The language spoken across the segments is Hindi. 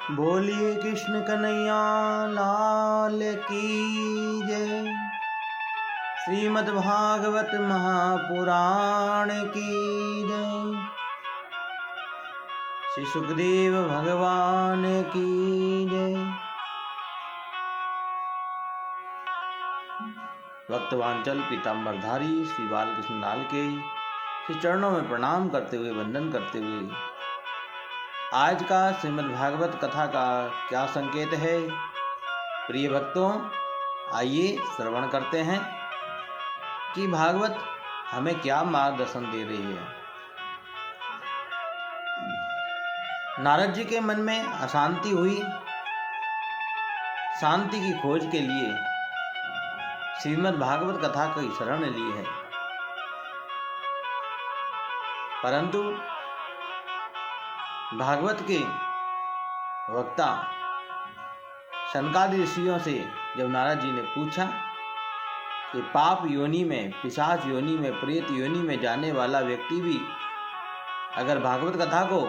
बोलिए कृष्ण कन्हैया लाल की जय। श्रीमद् भागवत महापुराण की जय। श्री सुखदेव भगवान की जय। भक्तवांचल पीताम्बरधारी श्री बालकृष्ण लाल के श्री चरणों में प्रणाम करते हुए वंदन करते हुए आज का श्रीमद् भागवत कथा का क्या संकेत है। प्रिय भक्तों, आइए श्रवण करते हैं कि भागवत हमें क्या मार्गदर्शन दे रही है। नारद जी के मन में अशांति हुई, शांति की खोज के लिए श्रीमद् भागवत कथा की शरण ली है, परंतु भागवत के वक्ता शनकादि ऋषियों से जब नारद जी ने पूछा कि पाप योनि में, पिशाच योनि में, प्रेत योनि में जाने वाला व्यक्ति भी अगर भागवत कथा को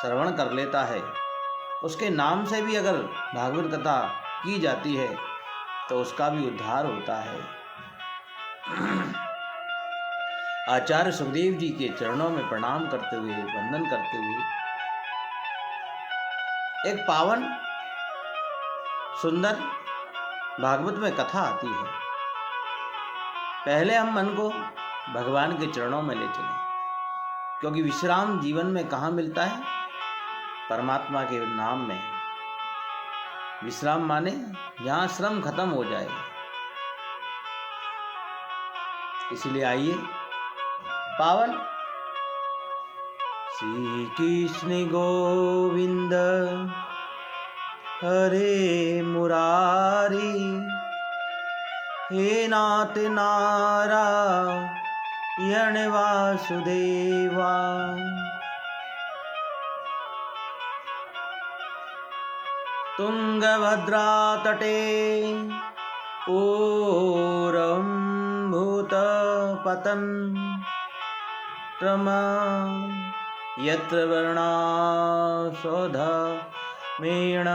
श्रवण कर लेता है, उसके नाम से भी अगर भागवत कथा की जाती है तो उसका भी उद्धार होता है। आचार्य सुखदेव जी के चरणों में प्रणाम करते हुए, वंदन करते हुए एक पावन सुंदर भागवत में कथा आती है। पहले हम मन को भगवान के चरणों में ले चलें, क्योंकि विश्राम जीवन में कहाँ मिलता है? परमात्मा के नाम में। विश्राम माने जहाँ श्रम खत्म हो जाए। इसलिए आइए पावन श्री कृष्ण गोविंद हरे मुरारी, हे नाथ नारायण वासुदेवा। तुंगभद्रा तटे पूरं भूत पतन रमा यत्र वर्णाशोध मेण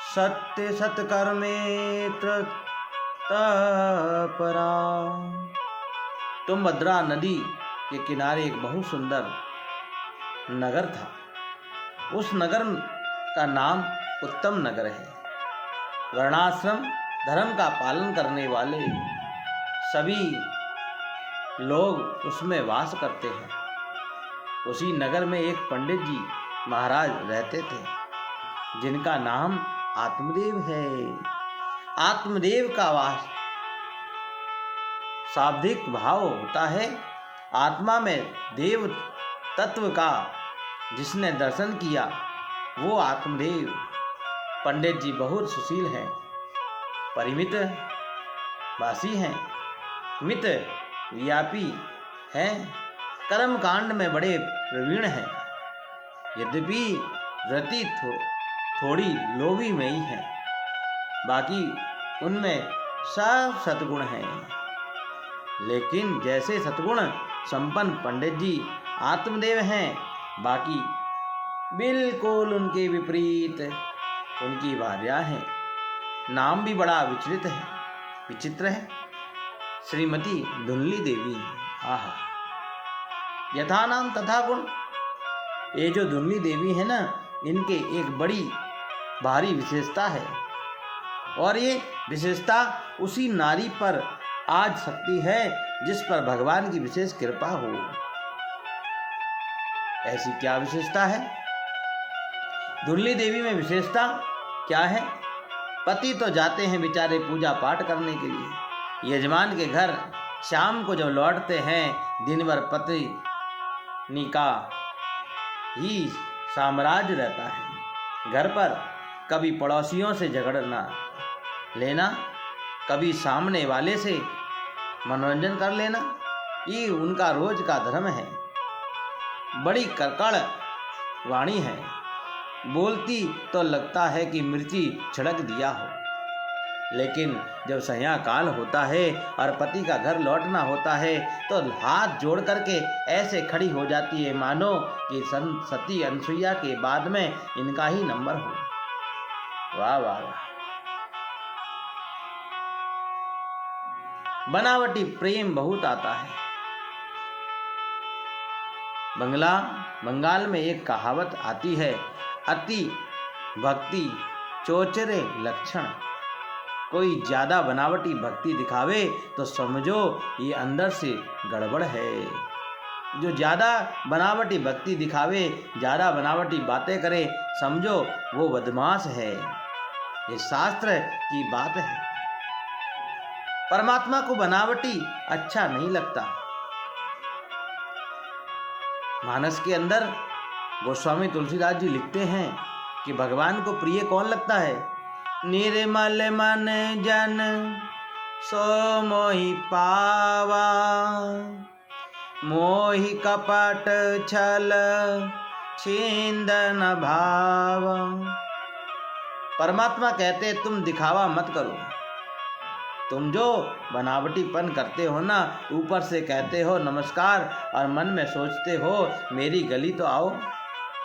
सत्य सत्कर्मेत्र तपरा। तुंगभद्रा नदी के किनारे एक बहुत सुंदर नगर था। उस नगर का नाम उत्तम नगर है। वर्णाश्रम धर्म का पालन करने वाले सभी लोग उसमें वास करते हैं। उसी नगर में एक पंडित जी महाराज रहते थे, जिनका नाम आत्मदेव है। आत्मदेव का वास शाब्दिक भाव होता है आत्मा में देव तत्व का। जिसने दर्शन किया वो आत्मदेव। पंडित जी बहुत सुशील हैं, परिमित भाषी हैं, मित व्यापी हैं, कर्म कांड में बड़े प्रवीण हैं। यद्यपि वृत्ति थोड़ी लोभी में ही है, बाकी उनमें सब सद्गुण हैं। लेकिन जैसे सद्गुण संपन्न पंडित जी आत्मदेव हैं, बाकी बिल्कुल उनके विपरीत उनकी भार्या है। नाम भी बड़ा विचित्र है, श्रीमती धुनली देवी। आहा, यथा नाम तथा गुण। ये जो धुनली देवी है ना, इनके एक बड़ी भारी विशेषता है, और ये विशेषता उसी नारी पर आज सकती है जिस पर भगवान की विशेष कृपा हो। ऐसी क्या विशेषता है? धुनली देवी में विशेषता क्या है? पति तो जाते हैं बेचारे पूजा पाठ करने के लिए, यजमान के घर शाम को जब लौटते हैं, दिन भर पत्नी का ही साम्राज्य रहता है। घर पर कभी पड़ोसियों से झगड़ना लेना, कभी सामने वाले से मनोरंजन कर लेना, ये उनका रोज का धर्म है। बड़ी कर्कड़ वाणी है, बोलती तो लगता है कि मिर्ची छिड़क दिया हो। लेकिन जब संध्याकाल होता है और पति का घर लौटना होता है तो हाथ जोड़ करके ऐसे खड़ी हो जाती है मानो कि सती अनसुईया के बाद में इनका ही नंबर हो। वाह वाह वाह। बनावटी प्रेम बहुत आता है। बंगाल में एक कहावत आती है, अति भक्ति चोचरे लक्षण। कोई ज्यादा बनावटी भक्ति दिखावे तो समझो ये अंदर से गड़बड़ है। जो ज्यादा बनावटी भक्ति दिखावे, ज्यादा बनावटी बातें करे, समझो वो बदमाश है। ये शास्त्र की बात है। परमात्मा को बनावटी अच्छा नहीं लगता। मानस के अंदर गोस्वामी तुलसीदास जी लिखते हैं कि भगवान को प्रिय कौन लगता है? निर्मल मन जन सो मोहि पावा, मोहि कपट छल छींदन भाव। परमात्मा कहते तुम दिखावा मत करो। तुम जो बनावटीपन करते हो ना, ऊपर से कहते हो नमस्कार और मन में सोचते हो मेरी गली तो आओ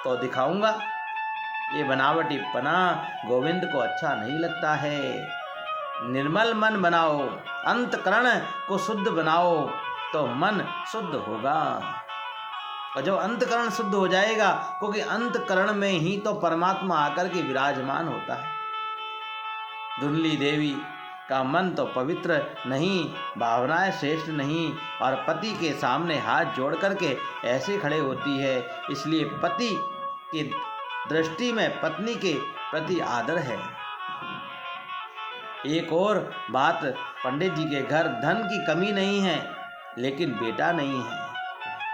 तो दिखाऊंगा, ये बनावटीपना गोविंद को अच्छा नहीं लगता है। निर्मल मन बनाओ, अंतकरण को शुद्ध बनाओ तो मन शुद्ध होगा। और जब अंतकरण शुद्ध हो जाएगा, क्योंकि अंतकरण में ही तो परमात्मा आकर के विराजमान होता है। दुल्ली देवी का मन तो पवित्र नहीं, भावनाएं श्रेष्ठ नहीं, और पति के सामने हाथ जोड़ करके ऐसे खड़े होती है। इसलिए पति की दृष्टि में पत्नी के प्रति आदर है। एक और बात, पंडित जी के घर धन की कमी नहीं है, लेकिन बेटा नहीं है।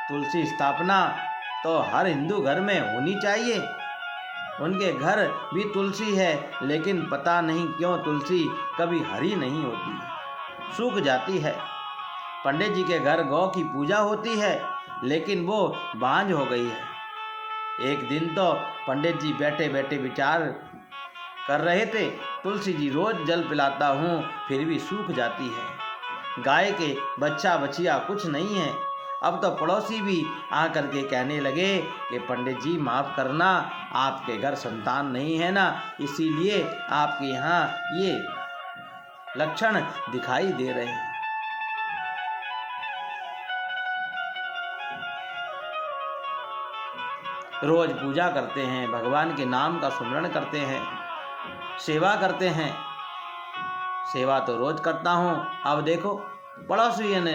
तुलसी स्थापना तो हर हिंदू घर में होनी चाहिए। उनके घर भी तुलसी है, लेकिन पता नहीं क्यों तुलसी कभी हरी नहीं होती, सूख जाती है। पंडित जी के घर गौ की पूजा होती है, लेकिन वो बांझ हो गई है। एक दिन तो पंडित जी बैठे बैठे विचार कर रहे थे, तुलसी जी रोज जल पिलाता हूँ फिर भी सूख जाती है। गाय के बच्चा बच्चिया कुछ नहीं है। अब तो पड़ोसी भी आकर के कहने लगे कि पंडित जी माफ़ करना, आपके घर संतान नहीं है ना, इसीलिए आपके यहाँ ये लक्षण दिखाई दे रहे हैं। रोज पूजा करते हैं, भगवान के नाम का सुमरण करते हैं, सेवा करते हैं। सेवा तो रोज करता हूँ। अब देखो पड़ोसी ने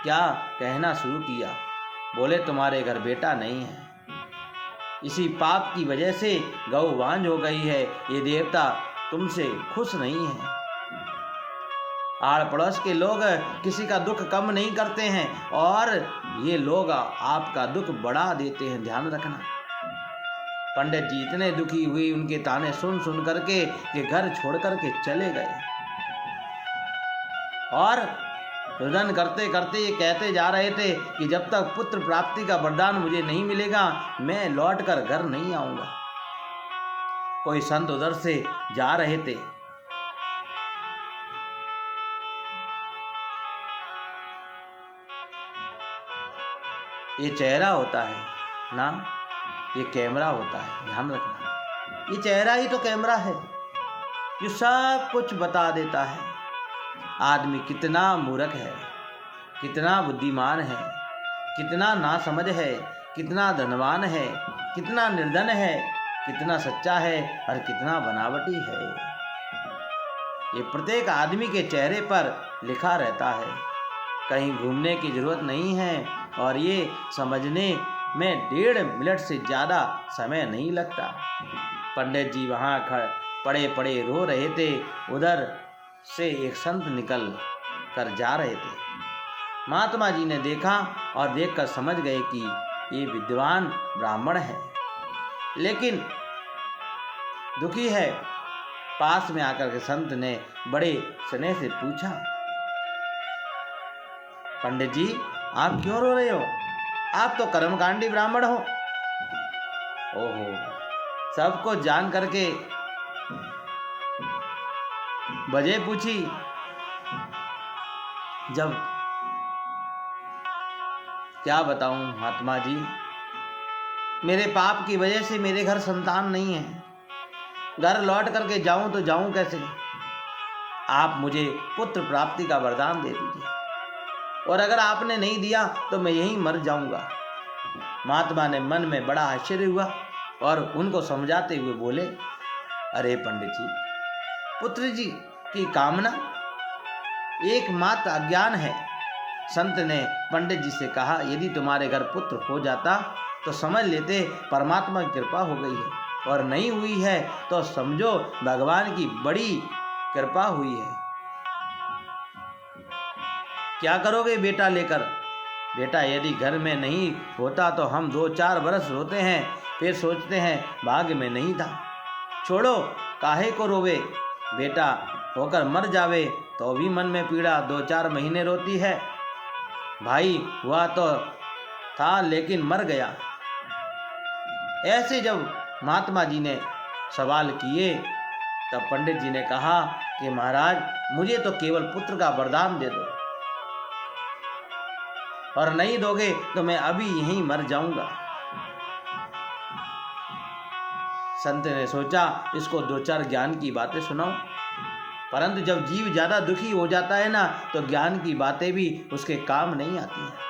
क्या कहना शुरू किया, बोले तुम्हारे घर बेटा नहीं है, इसी पाप की वजह से गौ बांझ हो गई है, ये देवता तुमसे खुश नहीं है। आड़ पड़ोस के लोग किसी का दुख कम नहीं करते हैं और ये लोग आपका दुख बढ़ा देते हैं, ध्यान रखना। पंडित जी इतने दुखी हुई उनके ताने सुन सुन करके कि घर छोड़ करके चले गए। और रुदन करते करते ये कहते जा रहे थे कि जब तक पुत्र प्राप्ति का वरदान मुझे नहीं मिलेगा, मैं लौट कर घर नहीं आऊंगा। कोई संत उधर से जा रहे थे। ये चेहरा होता है ना, ये कैमरा होता है, ध्यान रखना। ये चेहरा ही तो कैमरा है जो सब कुछ बता देता है। आदमी कितना मूर्ख है, कितना बुद्धिमान है, कितना नासमझ है, कितना धनवान है, कितना निर्धन है, कितना सच्चा है और कितना बनावटी है। ये प्रत्येक आदमी के चेहरे पर लिखा रहता है। कहीं घूमने की जरूरत नहीं है और ये समझने में 1.5 मिनट से ज़्यादा समय नहीं लगता। पंडित जी वहाँ पड़े पड़े रो रहे थे। उधर से एक संत निकल कर जा रहे थे। महात्मा जी ने देखा और देखकर समझ गए कि ये विद्वान ब्राह्मण है, लेकिन दुखी है। पास में आकर के संत ने बड़े स्नेह से पूछा, पंडित जी आप क्यों रो रहे हो? आप तो कर्मकांडी ब्राह्मण हो। ओहो, सबको जान करके वजह पूछी। जब क्या बताऊं महात्मा जी, मेरे पाप की वजह से मेरे घर संतान नहीं है। घर लौट करके जाऊं तो जाऊं कैसे? आप मुझे पुत्र प्राप्ति का वरदान दे दीजिए, और अगर आपने नहीं दिया तो मैं यहीं मर जाऊंगा। महात्मा ने मन में बड़ा आश्चर्य हुआ और उनको समझाते हुए बोले, अरे पंडित जी, पुत्र जी की कामना एकमात्र अज्ञान है। संत ने पंडित जी से कहा, यदि तुम्हारे घर पुत्र हो जाता तो समझ लेते परमात्मा की कृपा हो गई है, और नहीं हुई है तो समझो भगवान की बड़ी कृपा हुई है। क्या करोगे बेटा लेकर? बेटा यदि घर में नहीं होता तो हम 2-4 बरस रोते हैं, फिर सोचते हैं भाग्य में नहीं था। छोड़ो, काहे को रोवे? बेटा होकर मर जावे तो भी मन में पीड़ा 2-4 महीने रोती है। भाई हुआ तो था लेकिन मर गया। ऐसे जब महात्मा जी ने सवाल किए तब पंडित जी ने कहा कि महाराज, मुझे तो केवल पुत्र का वरदान दे दो, और नहीं दोगे तो मैं अभी यहीं मर जाऊंगा। संत ने सोचा इसको 2-4 ज्ञान की बातें सुनाऊं, परंतु जब जीव ज्यादा दुखी हो जाता है ना, तो ज्ञान की बातें भी उसके काम नहीं आती हैं।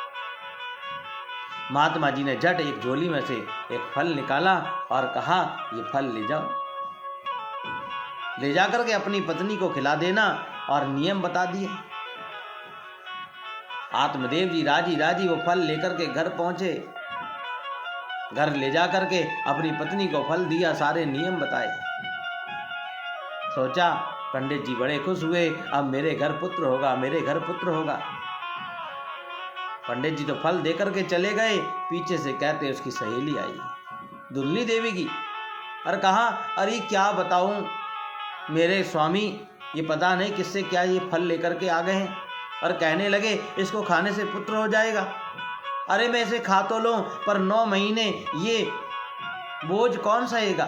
महात्मा जी ने झट एक झोली में से एक फल निकाला और कहा, ये फल ले जाओ, ले जाकर के अपनी पत्नी को खिला देना, और नियम बता दिए। आत्मदेव जी राजी राजी वो फल लेकर के घर पहुंचे। घर ले जा करके अपनी पत्नी को फल दिया, सारे नियम बताए। सोचा पंडित जी बड़े खुश हुए, अब मेरे घर पुत्र होगा, मेरे घर पुत्र होगा। पंडित जी तो फल देकर के चले गए, पीछे से कहते उसकी सहेली आई, दुल्ली देवी की, और कहा, अरे क्या बताऊं मेरे स्वामी, ये पता नहीं किससे क्या ये फल लेकर के आ गए हैं, और कहने लगे इसको खाने से पुत्र हो जाएगा। अरे मैं इसे खा तो लूं, पर 9 महीने ये बोझ कौन सहेगा?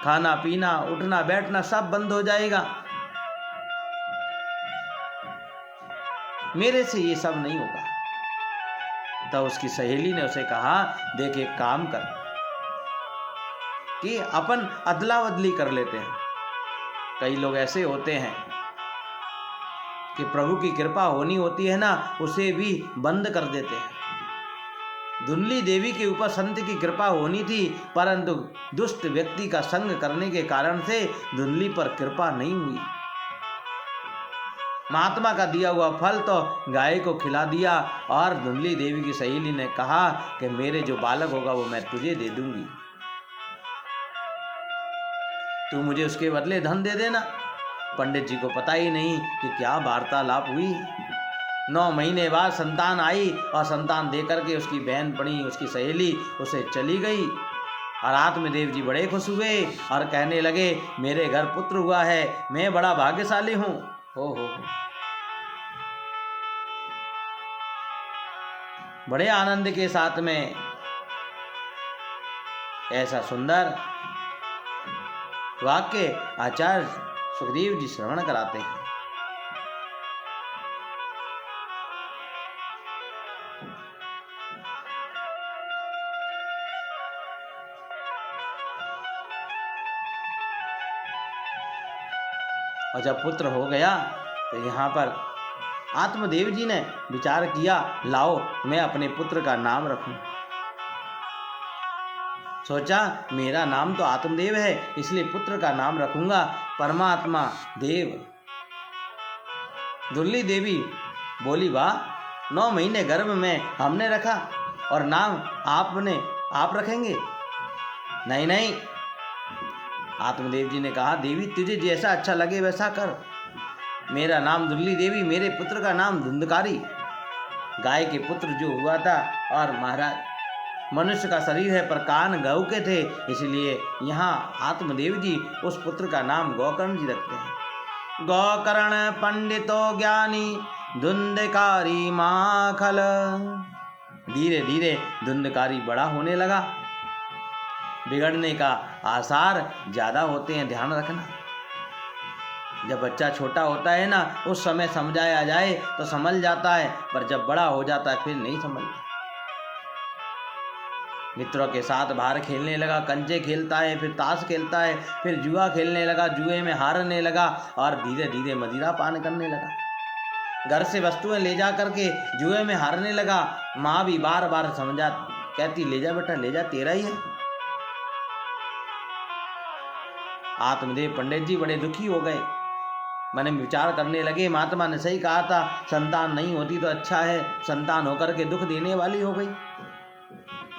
खाना पीना उठना बैठना सब बंद हो जाएगा, मेरे से ये सब नहीं होगा। तब उसकी सहेली ने उसे कहा, देख एक काम कर कि अपन अदला बदली कर लेते हैं। कई लोग ऐसे होते हैं कि प्रभु की कृपा होनी होती है ना, उसे भी बंद कर देते हैं। दुल्ली देवी के ऊपर संत की कृपा होनी थी, परंतु दुष्ट व्यक्ति का संग करने के कारण से दुल्ली पर कृपा नहीं हुई। महात्मा का दिया हुआ फल तो गाय को खिला दिया, और दुल्ली देवी की सहेली ने कहा कि मेरे जो बालक होगा वो मैं तुझे दे दूंगी, तू मुझे उसके बदले धन दे देना। पंडित जी को पता ही नहीं कि क्या वार्तालाप हुई। 9 महीने बाद संतान आई, और संतान दे करके उसकी बहन पड़ी, उसकी सहेली उसे चली गई। और आत्मदेव जी बड़े खुश हुए और कहने लगे, मेरे घर पुत्र हुआ है, मैं बड़ा भाग्यशाली हूं। हो बड़े आनंद के साथ में ऐसा सुंदर वाक्य आचार्य सुखदेव जी श्रवण कराते हैं। और जब पुत्र हो गया तो यहाँ पर आत्मदेव जी ने विचार किया, लाओ मैं अपने पुत्र का नाम रखूं। सोचा मेरा नाम तो आत्मदेव है, इसलिए पुत्र का नाम रखूंगा परमात्मा देव। दुल्ली देवी बोली, वाह, 9 महीने गर्भ में हमने रखा और नाम आप रखेंगे? नहीं नहीं। आत्मदेव जी ने कहा, देवी तुझे जैसा अच्छा लगे वैसा कर। मेरा नाम दुल्ली देवी, मेरे पुत्र का नाम धुंधकारी। गाय के पुत्र जो हुआ था, और महाराज मनुष्य का शरीर है पर कान गौ के थे, इसलिए यहाँ आत्मदेव जी उस पुत्र का नाम गौकर्ण जी रखते हैं। गौकर्ण पंडितो ज्ञानी धुंधकारी माखल। धीरे धीरे धुंधकारी बड़ा होने लगा, बिगड़ने का आसार ज्यादा होते हैं, ध्यान रखना। जब बच्चा छोटा होता है ना, उस समय समझाया जाए तो समझ जाता है, पर जब बड़ा हो जाता है फिर नहीं समझता। मित्रों के साथ बाहर खेलने लगा, कंचे खेलता है, फिर ताश खेलता है, फिर जुआ खेलने लगा, जुए में हारने लगा और धीरे धीरे मदिरा पान करने लगा। घर से वस्तुएं ले जा करके जुए में हारने लगा। माँ भी बार बार समझा, कहती ले जा बेटा ले जा, तेरा ही है। आत्मदेव पंडित जी बड़े दुखी हो गए, मन में विचार करने लगे, महात्मा ने सही कहा था, संतान नहीं होती तो अच्छा है, संतान होकर के दुख देने वाली हो गई।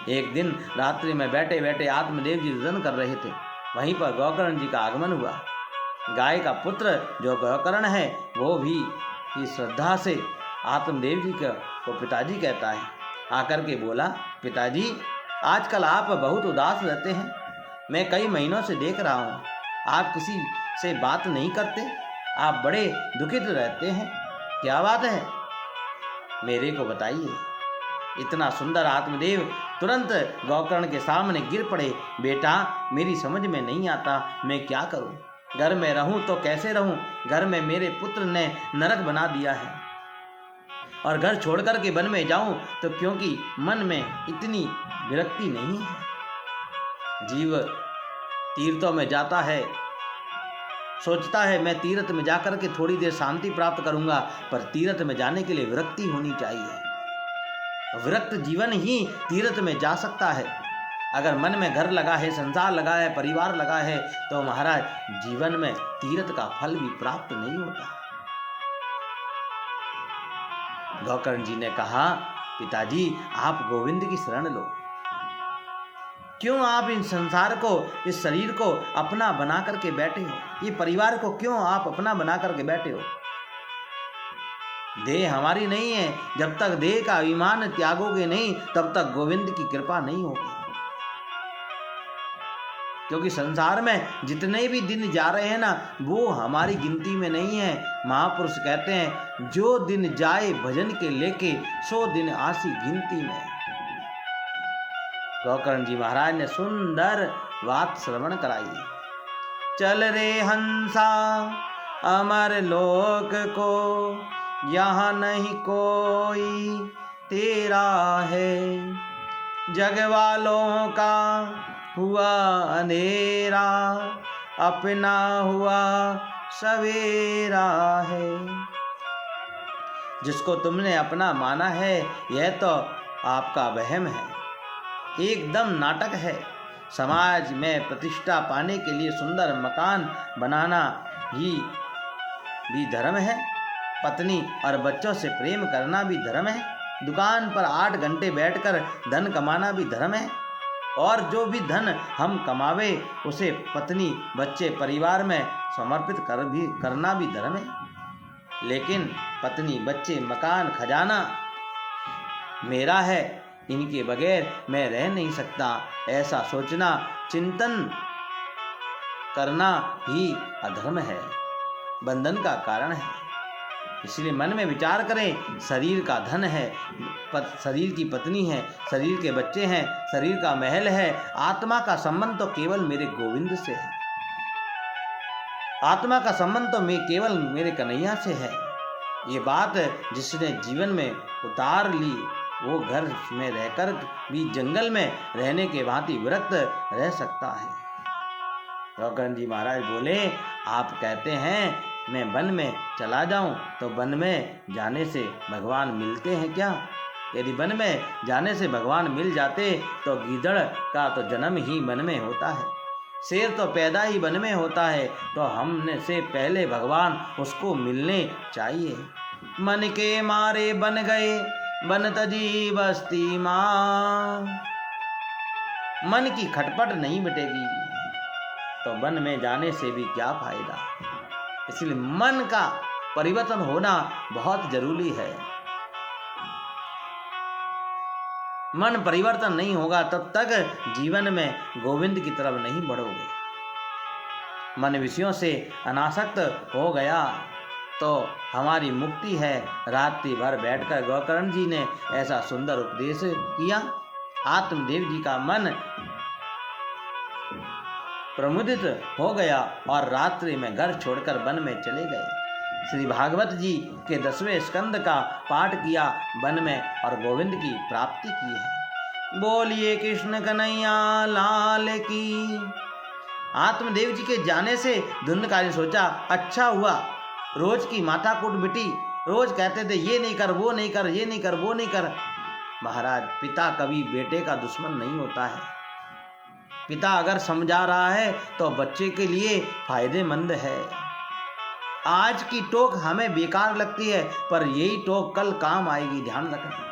एक दिन रात्रि में बैठे बैठे आत्मदेव जी रुदन कर रहे थे, वहीं पर गोकर्ण जी का आगमन हुआ। गाय का पुत्र जो गोकर्ण है वो भी इस श्रद्धा से आत्मदेव जी को पिताजी कहता है। आकर के बोला, पिताजी आजकल आप बहुत उदास रहते हैं, मैं कई महीनों से देख रहा हूँ, आप किसी से बात नहीं करते, आप बड़े दुखित रहते हैं, क्या बात है, मेरे को बताइए। इतना सुंदर आत्मदेव तुरंत गोकर्ण के सामने गिर पड़े। बेटा मेरी समझ में नहीं आता, मैं क्या करूं, घर में रहूं तो कैसे रहूं, घर में मेरे पुत्र ने नरक बना दिया है, और घर छोड़कर के वन में जाऊं तो क्योंकि मन में इतनी विरक्ति नहीं है। जीव तीर्थों में जाता है, सोचता है मैं तीर्थ में जाकर के थोड़ी देर शांति प्राप्त करूंगा, पर तीर्थ में जाने के लिए विरक्ति होनी चाहिए। विरक्त जीवन ही तीर्थ में जा सकता है। अगर मन में घर लगा है, संसार लगा है, परिवार लगा है, तो महाराज जीवन में तीर्थ का फल भी प्राप्त नहीं होता। गोकर्ण जी ने कहा, पिताजी आप गोविंद की शरण लो, क्यों आप इन संसार को, इस शरीर को अपना बना करके बैठे हो, ये परिवार को क्यों आप अपना बना करके बैठे हो। देह हमारी नहीं है, जब तक देह का अभिमान त्यागोगे नहीं तब तक गोविंद की कृपा नहीं होगी। क्योंकि संसार में जितने भी दिन जा रहे हैं ना, वो हमारी गिनती में नहीं है। महापुरुष कहते हैं, जो दिन जाए भजन के लेके, 100 दिन आसी गिनती में। गोकर्ण जी महाराज ने सुंदर बात श्रवण कराई। चल रे हंसा अमर लोक को, यहाँ नहीं कोई तेरा है, जग वालों का हुआ अंधेरा, अपना हुआ सवेरा है। जिसको तुमने अपना माना है यह तो आपका वहम है, एकदम नाटक है। समाज में प्रतिष्ठा पाने के लिए सुंदर मकान बनाना ही भी धर्म है, पत्नी और बच्चों से प्रेम करना भी धर्म है, दुकान पर 8 घंटे बैठकर धन कमाना भी धर्म है, और जो भी धन हम कमावे उसे पत्नी बच्चे परिवार में समर्पित करना भी धर्म है। लेकिन पत्नी बच्चे मकान खजाना मेरा है, इनके बगैर मैं रह नहीं सकता, ऐसा सोचना, चिंतन करना ही अधर्म है, बंधन का कारण है। इसलिए मन में विचार करें, शरीर का धन है, शरीर की पत्नी है, शरीर के बच्चे हैं, शरीर का महल है, आत्मा का संबंध तो केवल मेरे गोविंद से है, आत्मा का संबंध तो केवल मेरे कन्हैया से है। ये बात जिसने जीवन में उतार ली वो घर में रहकर भी जंगल में रहने के भांति विरक्त रह सकता है। गोकर्ण जी महाराज बोले, आप कहते हैं मैं वन में चला जाऊं तो वन में जाने से भगवान मिलते हैं क्या? यदि वन में जाने से भगवान मिल जाते तो गीदड़ का तो जन्म ही वन में होता है, शेर तो पैदा ही वन में होता है, तो हमने से पहले भगवान उसको मिलने चाहिए। मन के मारे बन गए बन तजी बस्ती माँ, मन की खटपट नहीं मिटेगी तो वन में जाने से भी क्या फायदा। इसलिए मन का परिवर्तन होना बहुत जरूरी है। मन परिवर्तन नहीं होगा तब तक जीवन में गोविंद की तरफ नहीं बढ़ोगे। मन विषयों से अनासक्त हो गया तो हमारी मुक्ति है। रात्रि भर बैठकर गोकर्ण जी ने ऐसा सुंदर उपदेश किया। आत्मदेव जी का मन प्रमुदित हो गया और रात्रि में घर छोड़कर वन में चले गए। श्री भागवत जी के 10वें स्कंद का पाठ किया वन में और गोविंद की प्राप्ति की है। बोलिए कृष्ण कन्हैया लाल की। आत्मदेव जी के जाने से धुंधकारी सोचा, अच्छा हुआ रोज की माथाकूट मिटी। रोज कहते थे ये नहीं कर, वो नहीं कर, ये नहीं कर, वो नहीं कर। महाराज, पिता कभी बेटे का दुश्मन नहीं होता है। पिता अगर समझा रहा है तो बच्चे के लिए फायदेमंद है। आज की टोक हमें बेकार लगती है, पर यही टोक कल काम आएगी, ध्यान रखना।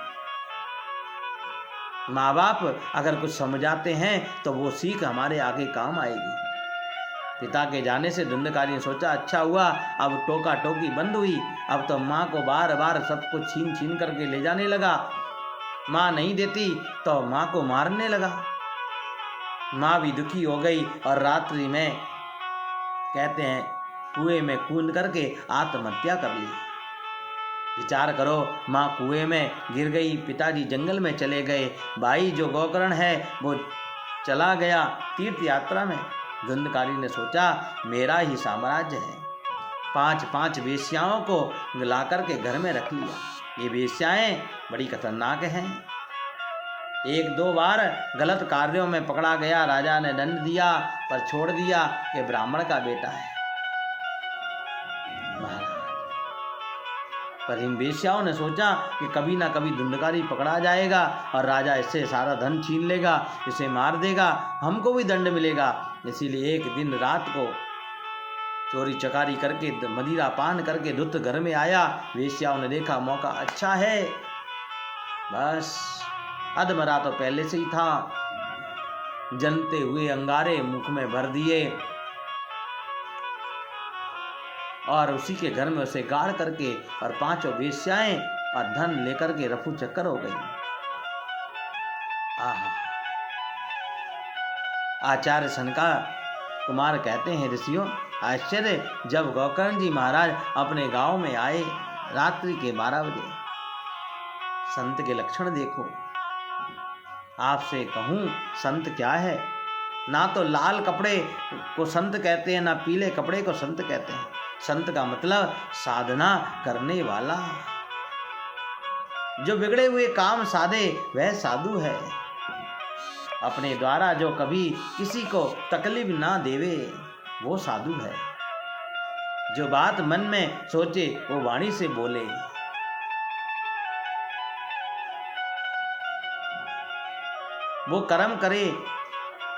माँ बाप अगर कुछ समझाते हैं तो वो सीख हमारे आगे काम आएगी। पिता के जाने से धुंधकारी ने सोचा, अच्छा हुआ अब टोका टोकी बंद हुई। अब तो माँ को बार बार सब कुछ छीन छीन करके ले जाने लगा। माँ नहीं देती तो माँ को मारने लगा। माँ भी दुखी हो गई और रात्रि में कहते हैं कुएं में कूद करके आत्महत्या कर ली। विचार करो, माँ कुएं में गिर गई, पिताजी जंगल में चले गए, भाई जो गोकर्ण है वो चला गया तीर्थ यात्रा में। धुंधकारी ने सोचा मेरा ही साम्राज्य है। 5 वेश्याओं को ला करके घर में रख लिया। ये वेश्याएं बड़ी खतरनाक हैं। 1-2 बार गलत कार्यों में पकड़ा गया। राजा ने दंड दिया पर छोड़ दिया कि ब्राह्मण का बेटा है। पर इन वेश्याओं ने सोचा कि कभी ना कभी धुंधकारी पकड़ा जाएगा और राजा इससे सारा धन छीन लेगा, इसे मार देगा, हमको भी दंड मिलेगा। इसीलिए एक दिन रात को चोरी चकारी करके मदिरा पान करके धुत घर में आया। वेश्याओं ने देखा मौका अच्छा है, बस अधमरा तो पहले से ही था। जनते हुए अंगारे मुख में भर दिए और उसी के घर में उसे गाड़ करके और 5 वेश्याएं और धन लेकर के रफू चक्कर हो गई। आचार्य सनका कुमार कहते हैं, ऋषियों आश्चर्य, जब गोकर्ण जी महाराज अपने गांव में आए रात्रि के 12 बजे, संत के लक्षण देखो। आपसे कहूं संत क्या है? ना तो लाल कपड़े को संत कहते हैं, ना पीले कपड़े को संत कहते हैं। संत का मतलब साधना करने वाला, जो बिगड़े हुए काम साधे वह साधु है। अपने द्वारा जो कभी किसी को तकलीफ ना देवे वो साधु है। जो बात मन में सोचे वो वाणी से बोले। वो कर्म करे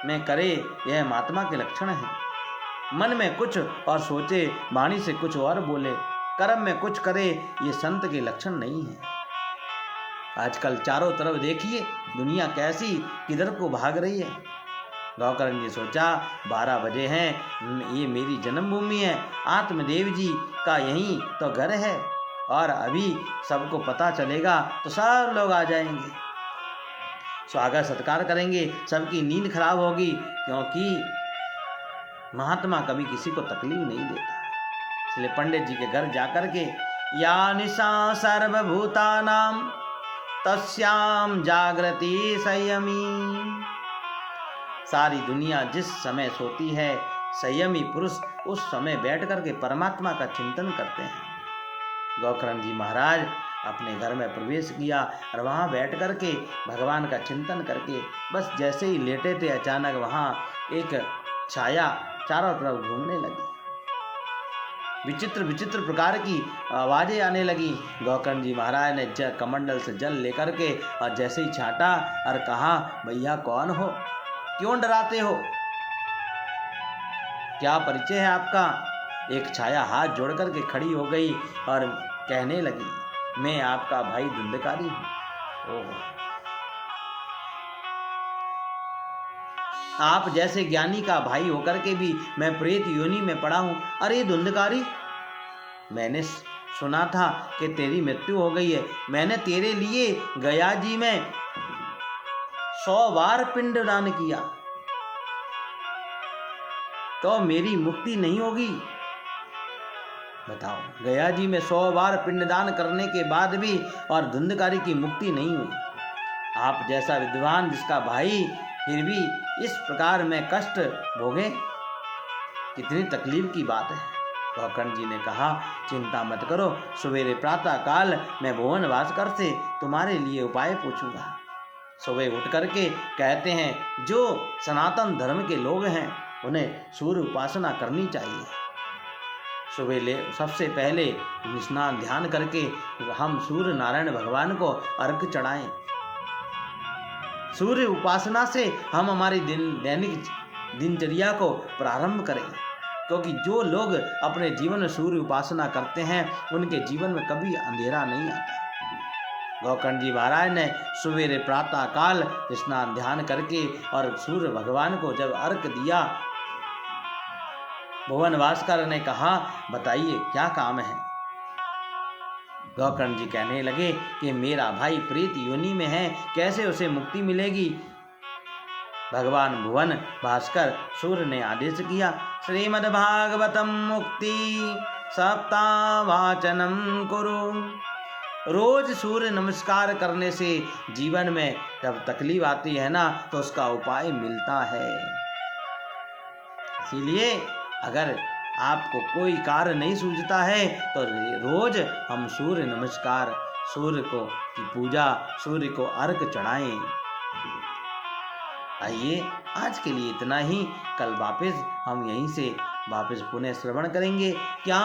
में करे, यह महात्मा के लक्षण है। मन में कुछ और सोचे, वाणी से कुछ और बोले, कर्म में कुछ करे, ये संत के लक्षण नहीं है। आजकल चारों तरफ देखिए दुनिया कैसी किधर को भाग रही है। गोकर्ण ने सोचा 12 बजे हैं, ये मेरी जन्मभूमि है, आत्मदेव जी का यही तो घर है और अभी सबको पता चलेगा तो सब लोग आ जाएंगे, स्वागत सत्कार करेंगे, सबकी नींद खराब होगी, क्योंकि महात्मा कभी किसी को तकलीफ नहीं देता। इसलिए पंडित जी के घर जाकर के या निशा सर्वभूतानां तस्याम जागृति संयमी, सारी दुनिया जिस समय सोती है संयमी पुरुष उस समय बैठ करके परमात्मा का चिंतन करते हैं। गोकर्ण जी महाराज अपने घर में प्रवेश किया और वहाँ बैठ करके भगवान का चिंतन करके बस जैसे ही लेटे थे, अचानक वहाँ एक छाया चारों तरफ घूमने लगी। विचित्र विचित्र प्रकार की आवाजें आने लगी। गोकर्ण जी महाराज ने कमंडल से जल लेकर के और जैसे ही छाटा और कहा, भैया कौन हो, क्यों डराते हो, क्या परिचय है आपका? एक छाया हाथ जोड़ करके खड़ी हो गई और कहने लगी, मैं आपका भाई धुंधकारी हूं। आप जैसे ज्ञानी का भाई होकर के भी मैं प्रेत योनि में पड़ा हूं। अरे धुंधकारी, मैंने सुना था कि तेरी मृत्यु हो गई है। मैंने तेरे लिए गया जी में 100 बार पिंडदान किया, तो मेरी मुक्ति नहीं होगी? बताओ, गया जी में 100 बार पिंडदान करने के बाद भी और धुंधकारी की मुक्ति नहीं हुई। आप जैसा विद्वान जिसका भाई फिर भी इस प्रकार में कष्ट भोगे, कितनी तकलीफ की बात है। गोकर्ण जी ने कहा, चिंता मत करो, सवेरे प्रातः काल मैं भुवन भास्कर से तुम्हारे लिए उपाय पूछूंगा। सुबह उठ करके कहते हैं, जो सनातन धर्म के लोग हैं उन्हें सूर्य उपासना करनी चाहिए। सुबह सबसे पहले स्नान ध्यान करके हम सूर्य नारायण भगवान को अर्घ्य चढ़ाएं। सूर्य उपासना से हम हमारी दैनिक दिनचर्या को प्रारंभ करें, क्योंकि जो लोग अपने जीवन में सूर्य उपासना करते हैं उनके जीवन में कभी अंधेरा नहीं आता। गोकर्ण जी महाराज ने सवेरे प्रातः काल स्नान ध्यान करके और सूर्य भगवान को जब अर्घ्य दिया, भुवन भास्कर ने कहा, बताइए क्या काम है। गोकर्ण जी कहने लगे कि मेरा भाई प्रेत योनि में है, कैसे उसे मुक्ति मिलेगी। भगवान भुवन भास्कर सूर्य ने आदेश किया, श्रीमद् भागवतम मुक्ति सप्तावाचनम कुरु। रोज सूर्य नमस्कार करने से जीवन में जब तकलीफ आती है ना तो उसका उपाय मिलता है। इसीलिए अगर आपको कोई कार्य नहीं सूझता है तो रोज हम सूर्य नमस्कार, सूर्य को की पूजा, सूर्य को अर्घ्य चढ़ाएं। आइए आज के लिए इतना ही। कल वापस हम यहीं से वापस पुनः श्रवण करेंगे। क्या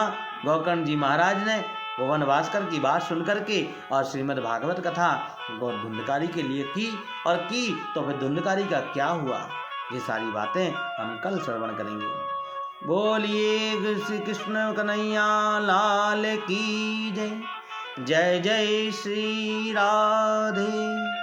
गोकर्ण जी महाराज ने भुवन भास्कर की बात सुनकर के और श्रीमद् भागवत कथा धुंधकारी के लिए की, और की तो फिर धुंधकारी का क्या हुआ, ये सारी बातें हम कल श्रवण करेंगे। बोलिए श्री कृष्ण कन्हैया लाल की जय। जय जय श्री राधे।